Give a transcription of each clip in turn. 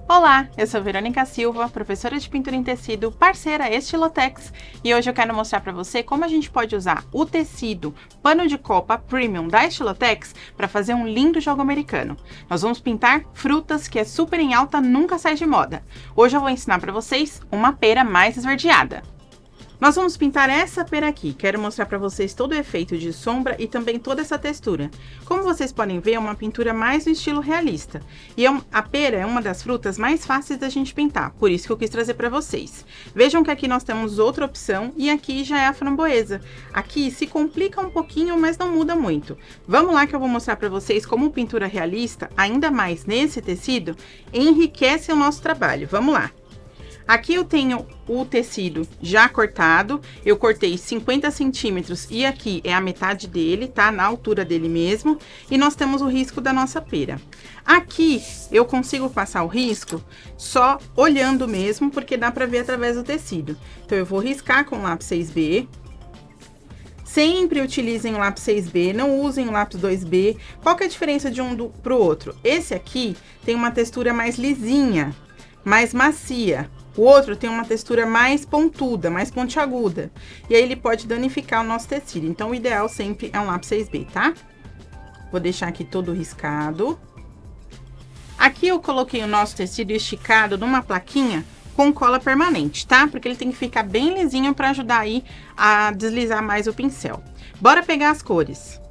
Olá, eu sou Verônica Silva, professora de pintura em tecido, parceira Estilotex, e hoje eu quero mostrar para você como a gente pode usar o tecido pano de copa premium da Estilotex para fazer um lindo jogo americano. Nós vamos pintar frutas que é super em alta, nunca sai de moda. Hoje eu vou ensinar para vocês uma pera mais esverdeada. Nós vamos pintar essa pera aqui. Quero mostrar para vocês todo o efeito de sombra e também toda essa textura. Como vocês podem ver, é uma pintura mais no estilo realista. E a pera é uma das frutas mais fáceis da gente pintar, por isso que eu quis trazer para vocês. Vejam que aqui nós temos outra opção e aqui já é a framboesa. Aqui se complica um pouquinho, mas não muda muito. Vamos lá que eu vou mostrar para vocês como pintura realista, ainda mais nesse tecido, enriquece o nosso trabalho. Vamos lá! Aqui eu tenho o tecido já cortado, eu cortei 50 centímetros e aqui é a metade dele, tá? Na altura dele mesmo. E nós temos o risco da nossa pera. Aqui eu consigo passar o risco só olhando mesmo, porque dá pra ver através do tecido. Então eu vou riscar com o lápis 6B. Sempre utilizem o lápis 6B, não usem o lápis 2B. Qual que é a diferença de um pro outro? Esse aqui tem uma textura mais lisinha, mais macia. O outro tem uma textura mais pontuda, mais pontiaguda. E aí ele pode danificar o nosso tecido. Então, o ideal sempre é um lápis 6B, tá? Vou deixar aqui todo riscado. Aqui eu coloquei o nosso tecido esticado numa plaquinha com cola permanente, tá? Porque ele tem que ficar bem lisinho para ajudar aí a deslizar mais o pincel. Bora pegar as cores.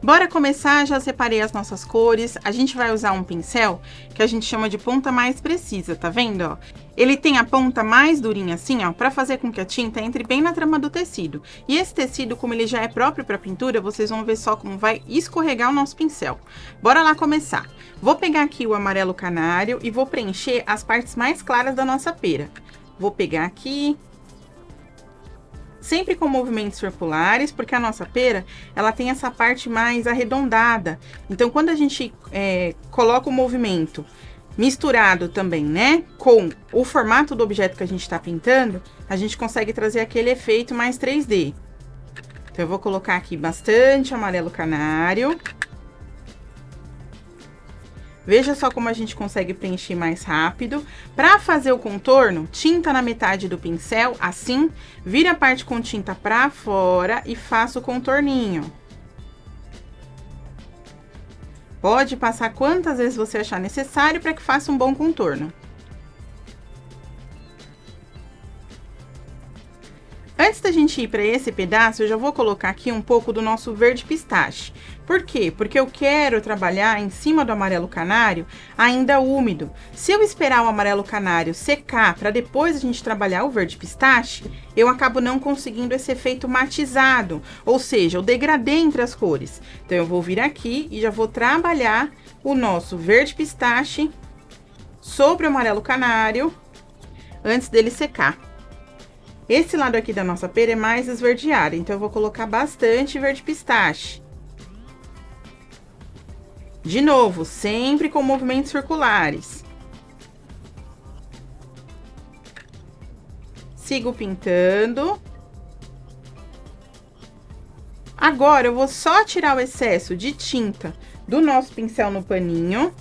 Bora começar, já separei as nossas cores. A gente vai usar um pincel que a gente chama de ponta mais precisa, tá vendo, ó? Ele tem a ponta mais durinha assim, ó, pra fazer com que a tinta entre bem na trama do tecido. E esse tecido, como ele já é próprio pra pintura, vocês vão ver só como vai escorregar o nosso pincel. Bora lá começar. Vou pegar aqui o amarelo canário e vou preencher as partes mais claras da nossa pera. Vou pegar aqui... Sempre com movimentos circulares, porque a nossa pera, ela tem essa parte mais arredondada. Então, quando a gente coloca o movimento misturado também, né, com o formato do objeto que a gente está pintando, a gente consegue trazer aquele efeito mais 3D. Então, eu vou colocar aqui bastante amarelo canário. Veja só como a gente consegue preencher mais rápido. Para fazer o contorno, tinta na metade do pincel, assim, vira a parte com tinta para fora e faça o contorninho. Pode passar quantas vezes você achar necessário para que faça um bom contorno. Antes da gente ir para esse pedaço, eu já vou colocar aqui um pouco do nosso verde pistache. Por quê? Porque eu quero trabalhar em cima do amarelo canário ainda úmido. Se eu esperar o amarelo canário secar para depois a gente trabalhar o verde pistache, eu acabo não conseguindo esse efeito matizado, ou seja, o degradê entre as cores. Então eu vou vir aqui e já vou trabalhar o nosso verde pistache sobre o amarelo canário antes dele secar. Esse lado aqui da nossa pera é mais esverdeado, então eu vou colocar bastante verde pistache. De novo, sempre com movimentos circulares. Sigo pintando. Agora, eu vou só tirar o excesso de tinta do nosso pincel no paninho.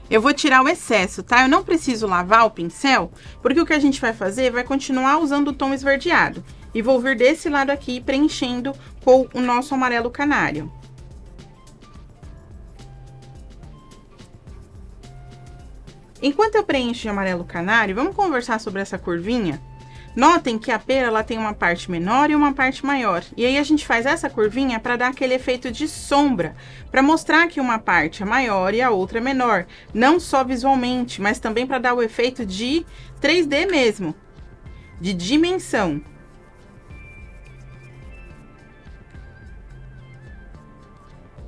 Eu vou tirar o excesso, tá? Eu não preciso lavar o pincel, porque o que a gente vai fazer vai continuar usando o tom esverdeado. E vou vir desse lado aqui, preenchendo com o nosso amarelo canário. Enquanto eu preencho de amarelo canário, vamos conversar sobre essa curvinha? Notem que a pera ela tem uma parte menor e uma parte maior. E aí a gente faz essa curvinha para dar aquele efeito de sombra, para mostrar que uma parte é maior e a outra é menor, não só visualmente, mas também para dar o efeito de 3D mesmo, de dimensão.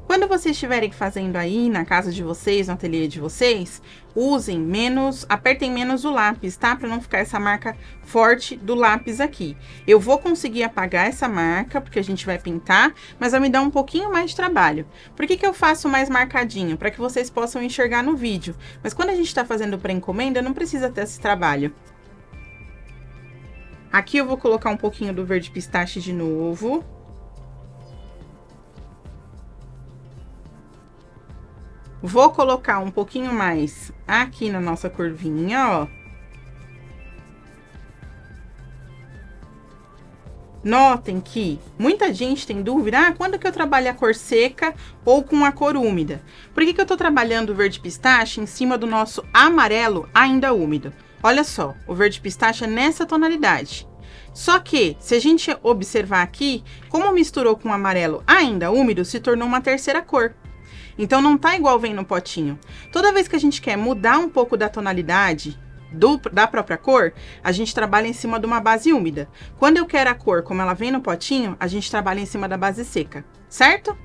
Quando vocês estiverem fazendo aí na casa de vocês, no ateliê de vocês, usem menos, apertem menos o lápis, tá? Para não ficar essa marca forte do lápis aqui. Eu vou conseguir apagar essa marca, porque a gente vai pintar, mas vai me dar um pouquinho mais de trabalho. Por que que eu faço mais marcadinho? Para que vocês possam enxergar no vídeo. Mas quando a gente tá fazendo pré-encomenda, não precisa ter esse trabalho. Aqui eu vou colocar um pouquinho do verde pistache de novo. Vou colocar um pouquinho mais aqui na nossa curvinha, ó. Notem que muita gente tem dúvida, quando que eu trabalho a cor seca ou com a cor úmida? Por que que eu tô trabalhando o verde pistache em cima do nosso amarelo ainda úmido? Olha só, o verde pistache é nessa tonalidade. Só que, se a gente observar aqui, como misturou com o amarelo ainda úmido, se tornou uma terceira cor. Então não tá igual vem no potinho. Toda vez que a gente quer mudar um pouco da tonalidade da própria cor, a gente trabalha em cima de uma base úmida. Quando eu quero a cor como ela vem no potinho, a gente trabalha em cima da base seca, certo?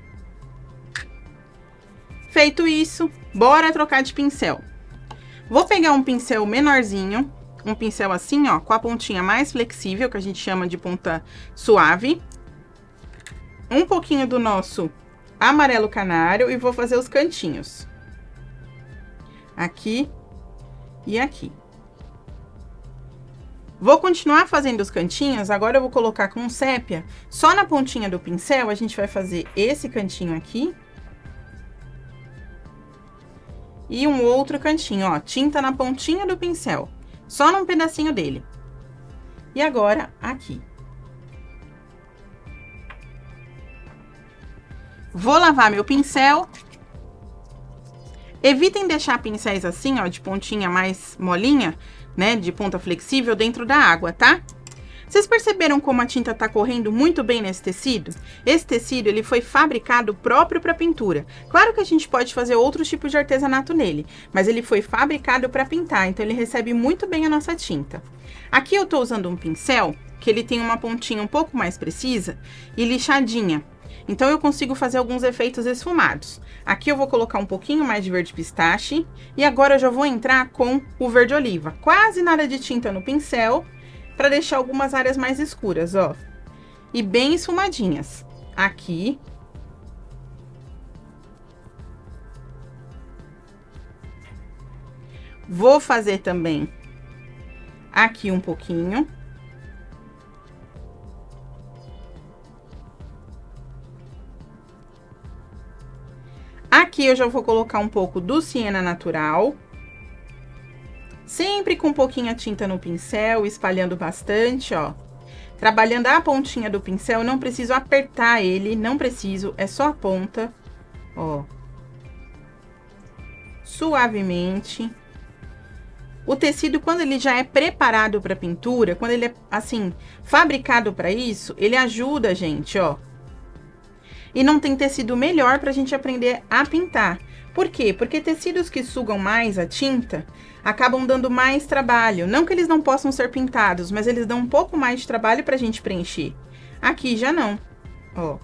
Feito isso, bora trocar de pincel. Vou pegar um pincel menorzinho, um pincel assim, ó, com a pontinha mais flexível, que a gente chama de ponta suave. Um pouquinho do nosso amarelo canário e vou fazer os cantinhos. Aqui e aqui. Vou continuar fazendo os cantinhos, agora eu vou colocar com sépia, só na pontinha do pincel, a gente vai fazer esse cantinho aqui. E um outro cantinho, ó, tinta na pontinha do pincel, só num pedacinho dele. E agora, aqui. Vou lavar meu pincel. Evitem deixar pincéis assim, ó, de pontinha mais molinha, né, de ponta flexível dentro da água, tá? Vocês perceberam como a tinta tá correndo muito bem nesse tecido? Esse tecido, ele foi fabricado próprio para pintura. Claro que a gente pode fazer outros tipos de artesanato nele, mas ele foi fabricado para pintar, então ele recebe muito bem a nossa tinta. Aqui eu tô usando um pincel que ele tem uma pontinha um pouco mais precisa e lixadinha. Então eu consigo fazer alguns efeitos esfumados. Aqui eu vou colocar um pouquinho mais de verde pistache. E agora eu já vou entrar com o verde oliva. Quase nada de tinta no pincel, para deixar algumas áreas mais escuras, ó. E bem esfumadinhas. Aqui. Vou fazer também aqui um pouquinho. Aqui eu já vou colocar um pouco do siena natural. Sempre com um pouquinho a tinta no pincel, espalhando bastante, ó. Trabalhando a pontinha do pincel, não preciso apertar ele, não preciso, é só a ponta, ó. Suavemente. O tecido, quando ele já é preparado para pintura, quando ele é, assim, fabricado para isso, ele ajuda a gente, ó. E não tem tecido melhor pra gente aprender a pintar. Por quê? Porque tecidos que sugam mais a tinta acabam dando mais trabalho. Não que eles não possam ser pintados, mas eles dão um pouco mais de trabalho pra gente preencher. Aqui já não, ó.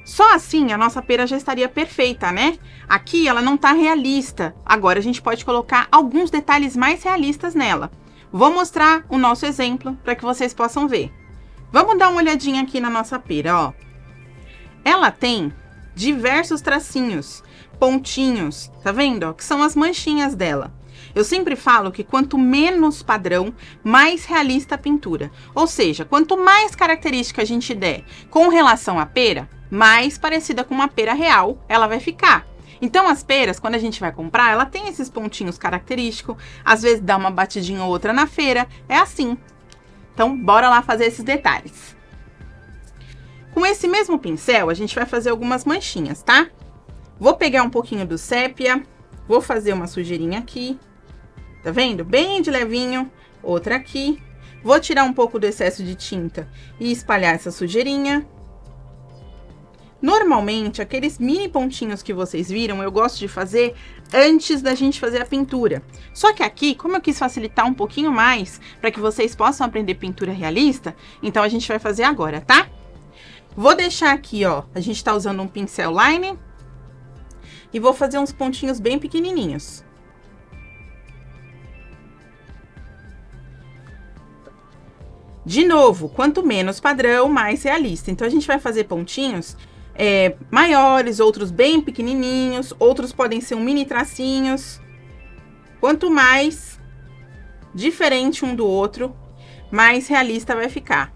Só assim a nossa pera já estaria perfeita, né? Aqui ela não tá realista. Agora a gente pode colocar alguns detalhes mais realistas nela. Vou mostrar o nosso exemplo para que vocês possam ver. Vamos dar uma olhadinha aqui na nossa pera, ó. Ela tem diversos tracinhos, pontinhos, tá vendo? Ó, que são as manchinhas dela. Eu sempre falo que quanto menos padrão, mais realista a pintura. Ou seja, quanto mais característica a gente der com relação à pera, mais parecida com uma pera real ela vai ficar. Então as peras, quando a gente vai comprar, ela tem esses pontinhos característicos, às vezes dá uma batidinha ou outra na feira, é assim. Então bora lá fazer esses detalhes. Com esse mesmo pincel, a gente vai fazer algumas manchinhas, tá? Vou pegar um pouquinho do sépia, vou fazer uma sujeirinha aqui, tá vendo? Bem de levinho, outra aqui. Vou tirar um pouco do excesso de tinta e espalhar essa sujeirinha. Normalmente, aqueles mini pontinhos que vocês viram, eu gosto de fazer antes da gente fazer a pintura. Só que aqui, como eu quis facilitar um pouquinho mais, para que vocês possam aprender pintura realista, então a gente vai fazer agora, tá? Vou deixar aqui, ó, a gente tá usando um pincel line e vou fazer uns pontinhos bem pequenininhos. De novo, quanto menos padrão, mais realista. Então, a gente vai fazer pontinhos maiores, outros bem pequenininhos, outros podem ser um mini tracinhos. Quanto mais diferente um do outro, mais realista vai ficar.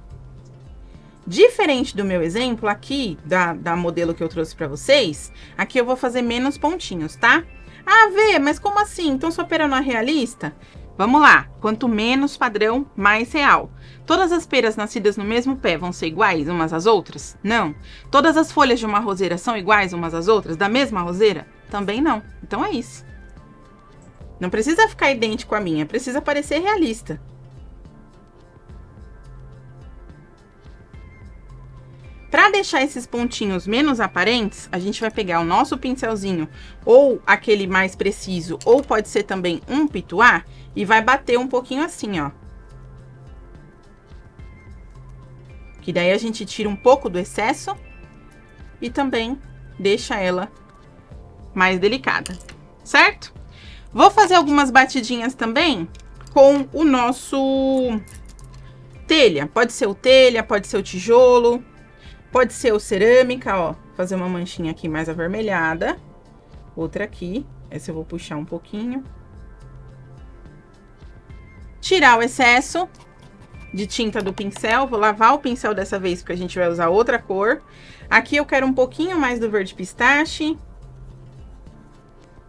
Diferente do meu exemplo aqui, da modelo que eu trouxe pra vocês, aqui eu vou fazer menos pontinhos, tá? Ah, Vê, mas como assim? Então sua pera não é realista? Vamos lá, quanto menos padrão, mais real. Todas as peras nascidas no mesmo pé vão ser iguais umas às outras? Não. Todas as folhas de uma roseira são iguais umas às outras, da mesma roseira? Também não. Então é isso. Não precisa ficar idêntico à minha, precisa parecer realista. Para deixar esses pontinhos menos aparentes, a gente vai pegar o nosso pincelzinho, ou aquele mais preciso, ou pode ser também um pituá, e vai bater um pouquinho assim, ó. Que daí a gente tira um pouco do excesso e também deixa ela mais delicada, certo? Vou fazer algumas batidinhas também com o nosso telha. Pode ser o telha, pode ser o tijolo. Pode ser o cerâmica, ó, fazer uma manchinha aqui mais avermelhada. Outra aqui, essa eu vou puxar um pouquinho. Tirar o excesso de tinta do pincel, vou lavar o pincel dessa vez, porque a gente vai usar outra cor. Aqui eu quero um pouquinho mais do verde pistache.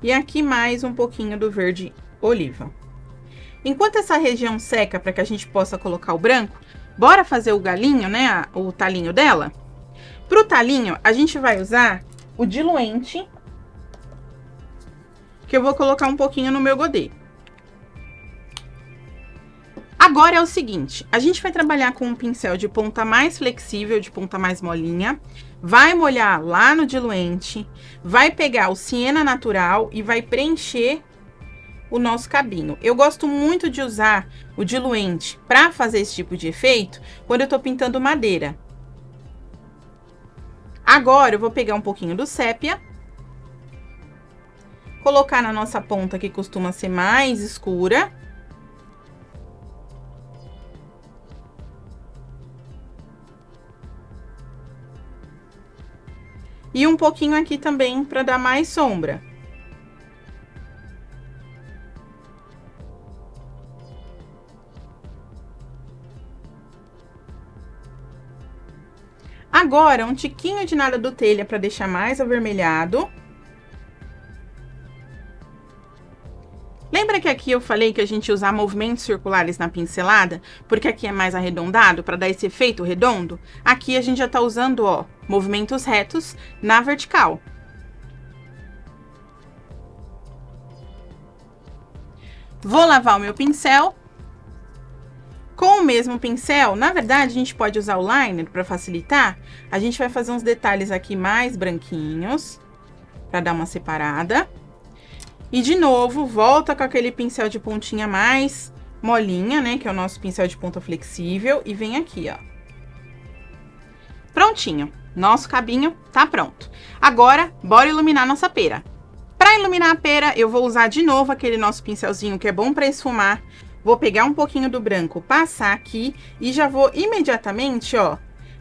E aqui mais um pouquinho do verde oliva. Enquanto essa região seca, para que a gente possa colocar o branco, bora fazer o galinho, né, o talinho dela? Pro talinho, a gente vai usar o diluente, que eu vou colocar um pouquinho no meu godê. Agora é o seguinte, a gente vai trabalhar com um pincel de ponta mais flexível, de ponta mais molinha, vai molhar lá no diluente, vai pegar o siena natural e vai preencher o nosso cabinho. Eu gosto muito de usar o diluente para fazer esse tipo de efeito quando eu tô pintando madeira. Agora, eu vou pegar um pouquinho do sépia, colocar na nossa ponta que costuma ser mais escura. E um pouquinho aqui também para dar mais sombra. Agora, um tiquinho de nada do telha para deixar mais avermelhado. Lembra que aqui eu falei que a gente usar movimentos circulares na pincelada? Porque aqui é mais arredondado, para dar esse efeito redondo? Aqui a gente já tá usando, ó, movimentos retos na vertical. Vou lavar o meu pincel. Com o mesmo pincel, na verdade, a gente pode usar o liner para facilitar. A gente vai fazer uns detalhes aqui mais branquinhos, para dar uma separada. E de novo, volta com aquele pincel de pontinha mais molinha, né? Que é o nosso pincel de ponta flexível. E vem aqui, ó. Prontinho. Nosso cabinho tá pronto. Agora, bora iluminar nossa pera. Para iluminar a pera, eu vou usar de novo aquele nosso pincelzinho que é bom para esfumar. Vou pegar um pouquinho do branco, passar aqui e já vou imediatamente, ó,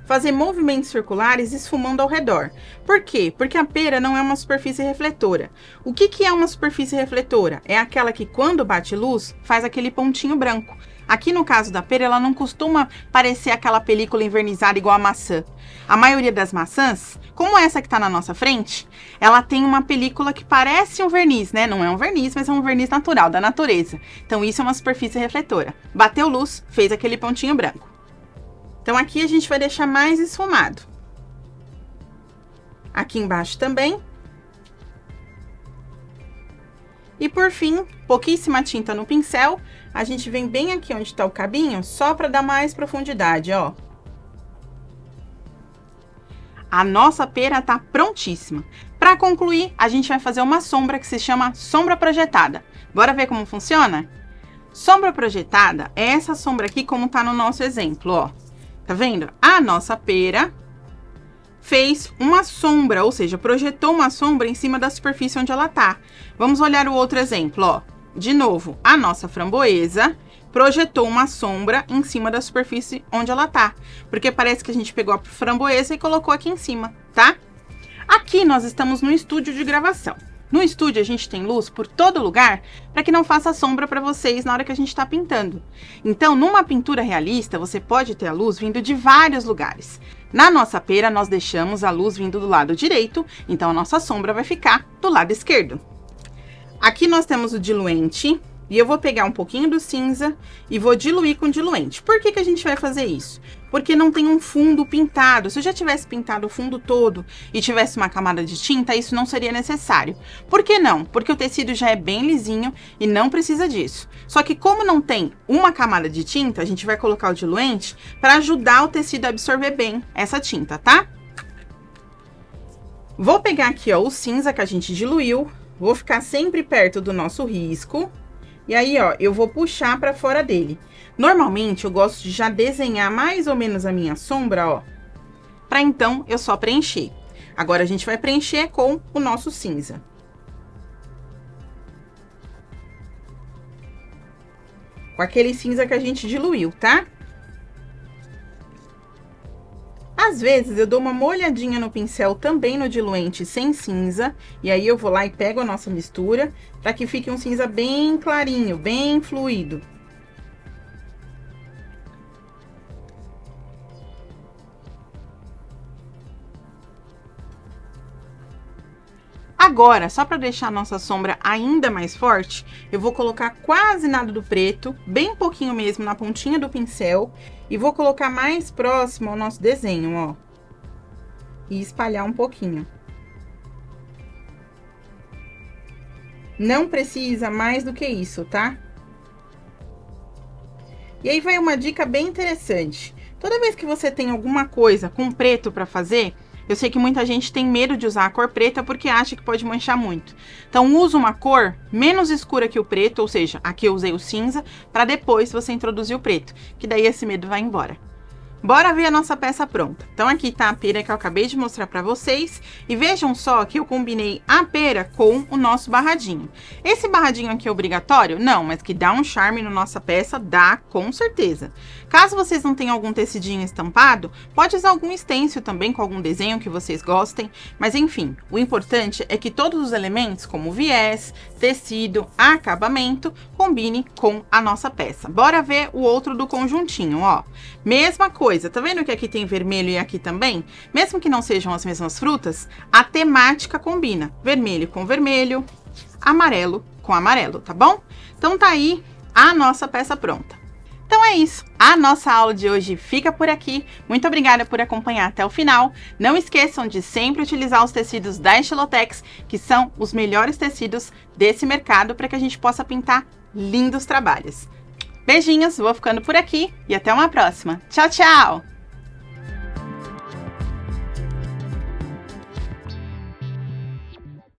fazer movimentos circulares esfumando ao redor. Por quê? Porque a pera não é uma superfície refletora. O que que é uma superfície refletora? É aquela que quando bate luz, faz aquele pontinho branco. Aqui no caso da pera, ela não costuma parecer aquela película envernizada igual a maçã. A maioria das maçãs, como essa que tá na nossa frente, ela tem uma película que parece um verniz, né? Não é um verniz, mas é um verniz natural, da natureza. Então isso é uma superfície refletora. Bateu luz, fez aquele pontinho branco. Então aqui a gente vai deixar mais esfumado. Aqui embaixo também. E por fim, pouquíssima tinta no pincel, a gente vem bem aqui onde tá o cabinho, só para dar mais profundidade, ó. A nossa pera tá prontíssima. Para concluir, a gente vai fazer uma sombra que se chama sombra projetada. Bora ver como funciona? Sombra projetada é essa sombra aqui como tá no nosso exemplo, ó. Tá vendo? A nossa pera fez uma sombra, ou seja, projetou uma sombra em cima da superfície onde ela tá. Vamos olhar o outro exemplo, ó. De novo, a nossa framboesa projetou uma sombra em cima da superfície onde ela tá. Porque parece que a gente pegou a framboesa e colocou aqui em cima, tá? Aqui nós estamos no estúdio de gravação. No estúdio a gente tem luz por todo lugar para que não faça sombra para vocês na hora que a gente está pintando. Então, numa pintura realista, você pode ter a luz vindo de vários lugares. Na nossa pera, nós deixamos a luz vindo do lado direito, então a nossa sombra vai ficar do lado esquerdo. Aqui nós temos o diluente, e eu vou pegar um pouquinho do cinza e vou diluir com diluente. Por que que a gente vai fazer isso? Porque não tem um fundo pintado. Se eu já tivesse pintado o fundo todo e tivesse uma camada de tinta, isso não seria necessário. Por que não? Porque o tecido já é bem lisinho e não precisa disso. Só que como não tem uma camada de tinta, a gente vai colocar o diluente para ajudar o tecido a absorver bem essa tinta, tá? Vou pegar aqui, ó, o cinza que a gente diluiu. Vou ficar sempre perto do nosso risco. E aí, ó, eu vou puxar pra fora dele. Normalmente, eu gosto de já desenhar mais ou menos a minha sombra, ó. Pra então, eu só preencher. Agora, a gente vai preencher com o nosso cinza. Com aquele cinza que a gente diluiu, tá? Às vezes, eu dou uma molhadinha no pincel também no diluente sem cinza. E aí, eu vou lá e pego a nossa mistura para que fique um cinza bem clarinho, bem fluido. Agora, só para deixar a nossa sombra ainda mais forte, eu vou colocar quase nada do preto, bem pouquinho mesmo na pontinha do pincel, e vou colocar mais próximo ao nosso desenho, ó. E espalhar um pouquinho. Não precisa mais do que isso, tá? E aí vai uma dica bem interessante. Toda vez que você tem alguma coisa com preto para fazer, eu sei que muita gente tem medo de usar a cor preta porque acha que pode manchar muito. Então, usa uma cor menos escura que o preto, ou seja, aqui eu usei o cinza, para depois você introduzir o preto, que daí esse medo vai embora. Bora ver a nossa peça pronta. Então, aqui tá a pera que eu acabei de mostrar pra vocês. E vejam só que eu combinei a pera com o nosso barradinho. Esse barradinho aqui é obrigatório? Não, mas que dá um charme na nossa peça, dá, com certeza. Caso vocês não tenham algum tecidinho estampado, pode usar algum stencil também com algum desenho que vocês gostem. Mas enfim, o importante é que todos os elementos, como viés, tecido, acabamento, combine com a nossa peça. Bora ver o outro do conjuntinho, ó. Mesma coisa, tá vendo que aqui tem vermelho e aqui também? Mesmo que não sejam as mesmas frutas, a temática combina. Vermelho com vermelho, amarelo com amarelo, tá bom? Então tá aí a nossa peça pronta. Então é isso, a nossa aula de hoje fica por aqui. Muito obrigada por acompanhar até o final. Não esqueçam de sempre utilizar os tecidos da Estilotex, que são os melhores tecidos desse mercado para que a gente possa pintar lindos trabalhos. Beijinhos, vou ficando por aqui e até uma próxima. Tchau, tchau!